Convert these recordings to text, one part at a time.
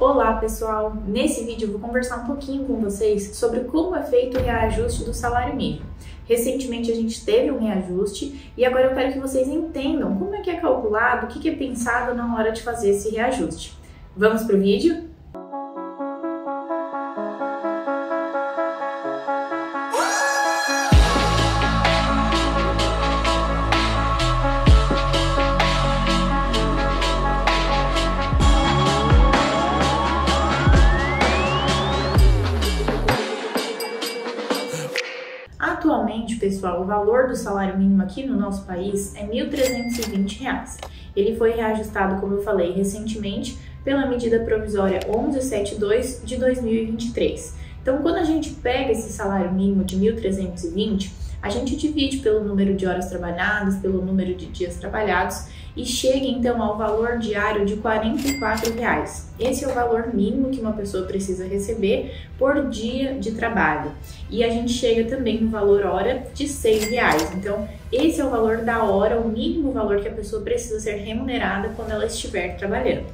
Olá pessoal, nesse vídeo eu vou conversar um pouquinho com vocês sobre como é feito o reajuste do salário mínimo. Recentemente a gente teve um reajuste e agora eu quero que vocês entendam como é que é calculado, o que é pensado na hora de fazer esse reajuste. Vamos para o vídeo? Atualmente, pessoal, o valor do salário mínimo aqui no nosso país é R$ 1.320. Ele foi reajustado, como eu falei, recentemente pela medida provisória 1172 de 2023. Então, quando a gente pega esse salário mínimo de 1.320, a gente divide pelo número de horas trabalhadas, pelo número de dias trabalhados e chega então ao valor diário de R$ 44. Esse é o valor mínimo que uma pessoa precisa receber por dia de trabalho. E a gente chega também no valor hora de R$ 6. Então, esse é o valor da hora, o mínimo valor que a pessoa precisa ser remunerada quando ela estiver trabalhando.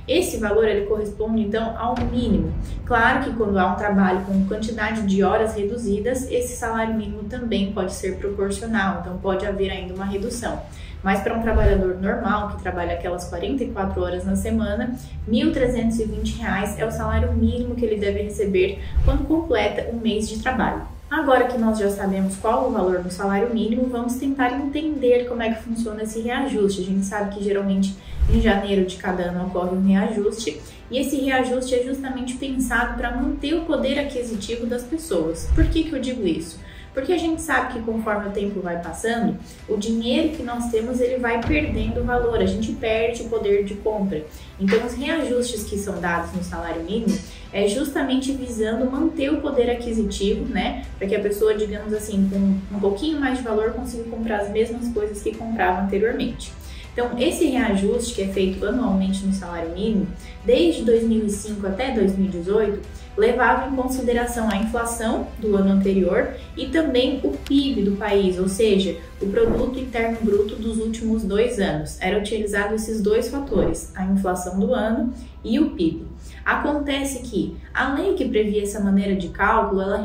Esse valor ele corresponde então ao mínimo. Claro que quando há um trabalho com quantidade de horas reduzidas, esse salário mínimo também pode ser proporcional, então pode haver ainda uma redução. Mas para um trabalhador normal, que trabalha aquelas 44 horas na semana, R$ 1.320 é o salário mínimo que ele deve receber quando completa um mês de trabalho. Agora que nós já sabemos qual o valor do salário mínimo, vamos tentar entender como é que funciona esse reajuste. A gente sabe que geralmente em janeiro de cada ano ocorre um reajuste e esse reajuste é justamente pensado para manter o poder aquisitivo das pessoas. Por que eu digo isso? Porque a gente sabe que conforme o tempo vai passando, o dinheiro que nós temos ele vai perdendo valor, a gente perde o poder de compra. Então os reajustes que são dados no salário mínimo é justamente visando manter o poder aquisitivo, né? Para que a pessoa, digamos assim, com um pouquinho mais de valor consiga comprar as mesmas coisas que comprava anteriormente. Então, esse reajuste que é feito anualmente no salário mínimo, desde 2005 até 2018, levava em consideração a inflação do ano anterior e também o PIB do país, ou seja, o Produto Interno Bruto dos últimos 2 anos. Era utilizado esses dois fatores, a inflação do ano e o PIB. Acontece que a lei que previa essa maneira de cálculo, ela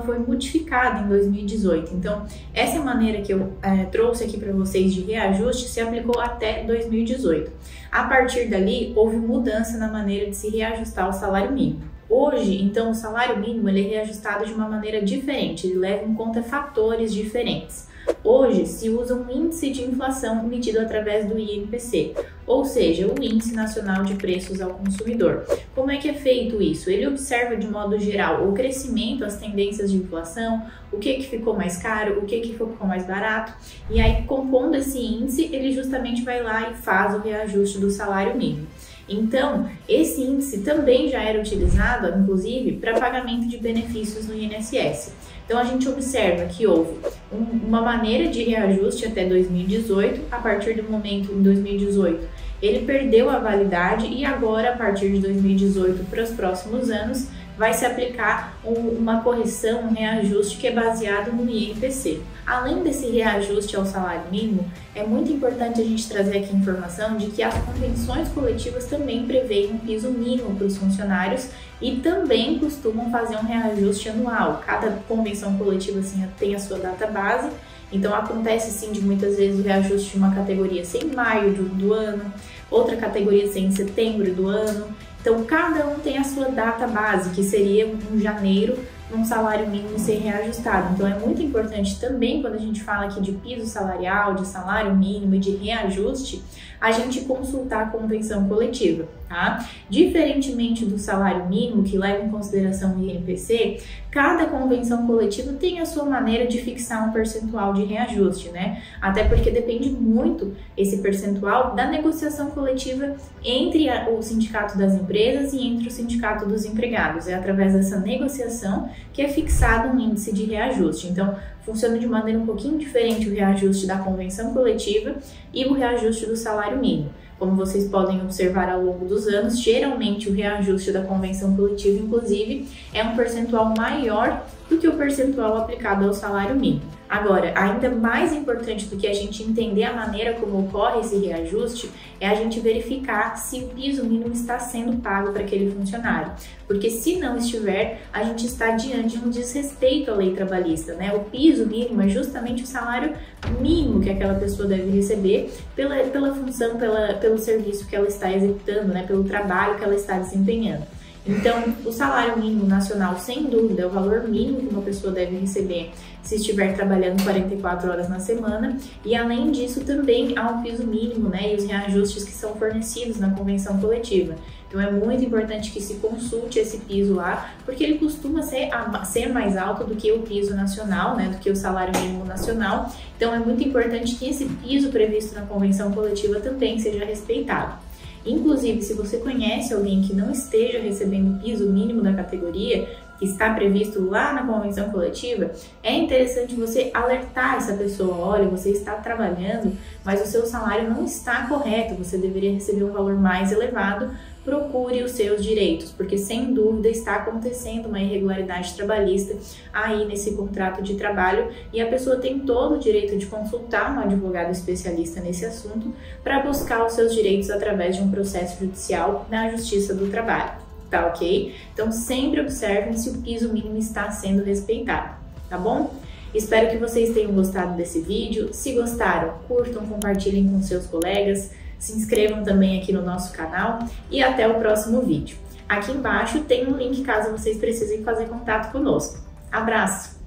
foi modificada em 2018. Então, essa maneira que eu trouxe aqui para vocês de reajuste se aplicou até 2018. A partir dali, houve mudança na maneira de se reajustar o salário mínimo. Hoje, então, o salário mínimo ele é reajustado de uma maneira diferente, ele leva em conta fatores diferentes. Hoje, se usa um índice de inflação medido através do INPC, ou seja, o Índice Nacional de Preços ao Consumidor. Como é que é feito isso? Ele observa de modo geral o crescimento, as tendências de inflação, o que ficou mais caro, o que ficou mais barato, e aí, compondo esse índice, ele justamente vai lá e faz o reajuste do salário mínimo. Então, esse índice também já era utilizado, inclusive, para pagamento de benefícios no INSS. Então, a gente observa que houve uma maneira de reajuste até 2018, a partir do momento em 2018, ele perdeu a validade e agora, a partir de 2018 para os próximos anos, vai se aplicar uma correção, um reajuste que é baseado no INPC. Além desse reajuste ao salário mínimo, é muito importante a gente trazer aqui a informação de que as convenções coletivas também prevêem um piso mínimo para os funcionários e também costumam fazer um reajuste anual. Cada convenção coletiva assim, tem a sua data base, então acontece sim de muitas vezes o reajuste de uma categoria ser em maio do ano, outra categoria ser em setembro do ano. Então, cada um tem a sua data base, que seria em janeiro, um salário mínimo ser reajustado. Então, é muito importante também, quando a gente fala aqui de piso salarial, de salário mínimo e de reajuste, a gente consultar a convenção coletiva, tá? Diferentemente do salário mínimo, que leva em consideração o INPC, cada convenção coletiva tem a sua maneira de fixar um percentual de reajuste, né? Até porque depende muito esse percentual da negociação coletiva entre o sindicato das empresas e entre o sindicato dos empregados. É através dessa negociação que é fixado um índice de reajuste. Então, funciona de maneira um pouquinho diferente o reajuste da convenção coletiva e o reajuste do salário mínimo. Como vocês podem observar ao longo dos anos, geralmente o reajuste da convenção coletiva, inclusive, é um percentual maior do que o percentual aplicado ao salário mínimo. Agora, ainda mais importante do que a gente entender a maneira como ocorre esse reajuste é a gente verificar se o piso mínimo está sendo pago para aquele funcionário. Porque se não estiver, a gente está diante de um desrespeito à lei trabalhista, né? O piso mínimo é justamente o salário mínimo que aquela pessoa deve receber pela função, pelo serviço que ela está executando, né? Pelo trabalho que ela está desempenhando. Então, o salário mínimo nacional, sem dúvida, é o valor mínimo que uma pessoa deve receber se estiver trabalhando 44 horas na semana, e além disso também há um piso mínimo, né, e os reajustes que são fornecidos na convenção coletiva. Então é muito importante que se consulte esse piso lá, porque ele costuma ser mais alto do que o piso nacional, né, do que o salário mínimo nacional. Então é muito importante que esse piso previsto na convenção coletiva também seja respeitado. Inclusive, se você conhece alguém que não esteja recebendo o piso mínimo da categoria, que está previsto lá na convenção coletiva, é interessante você alertar essa pessoa: olha, você está trabalhando, mas o seu salário não está correto, você deveria receber um valor mais elevado, procure os seus direitos, porque sem dúvida está acontecendo uma irregularidade trabalhista aí nesse contrato de trabalho e a pessoa tem todo o direito de consultar um advogado especialista nesse assunto para buscar os seus direitos através de um processo judicial na Justiça do Trabalho, tá ok? Então sempre observem se o piso mínimo está sendo respeitado, tá bom? Espero que vocês tenham gostado desse vídeo. Se gostaram, curtam, compartilhem com seus colegas, se inscrevam também aqui no nosso canal e até o próximo vídeo. Aqui embaixo tem um link caso vocês precisem fazer contato conosco. Abraço!